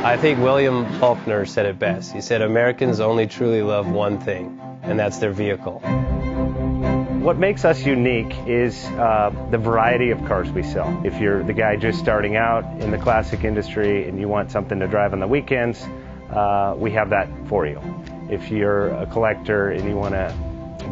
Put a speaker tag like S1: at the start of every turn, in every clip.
S1: I think William Faulkner said it best. He said, Americans only truly love one thing, and that's their vehicle.
S2: What makes us unique is the variety of cars we sell. If you're the guy just starting out in the classic industry and you want something to drive on the weekends, we have that for you. If you're a collector and you want to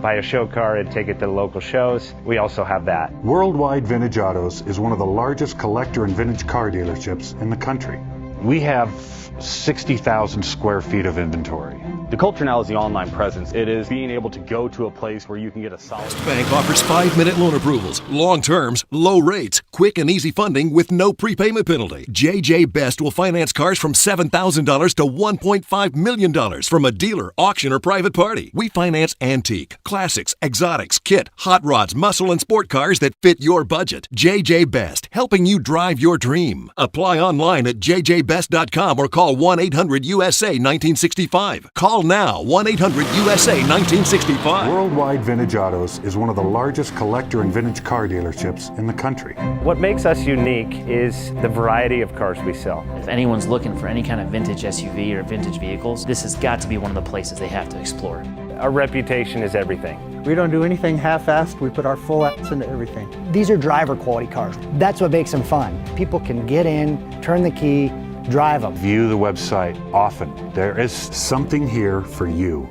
S2: buy a show car and take it to the local shows, we also have that.
S3: Worldwide Vintage Autos is one of the largest collector and vintage car dealerships in the country.
S4: We have 60,000 square feet of inventory.
S5: The culture now is the online presence. It is being able to go to a place where you can get a solid...
S6: Bank offers 5-minute loan approvals, long terms, low rates, quick and easy funding with no prepayment penalty. JJ Best will finance cars from $7,000 to $1.5 million from a dealer, auction, or private party. We finance antique, classics, exotics, kit, hot rods, muscle, and sport cars that fit your budget. JJ Best, helping you drive your dream. Apply online at jjbest.com or call 1-800-USA-1965. Call now, 1-800-USA-1965.
S3: Worldwide Vintage Autos is one of the largest collector and vintage car dealerships in the country.
S2: What makes us unique is the variety of cars we sell.
S7: If anyone's looking for any kind of vintage SUV or vintage vehicles, this has got to be one of the places they have to explore.
S2: Our reputation is everything.
S8: We don't do anything half-assed. We put our full ass into everything.
S9: These are driver quality cars. That's what makes them fun. People can get in, turn the key, drive them.
S4: View the website often. There is
S3: Something here for you.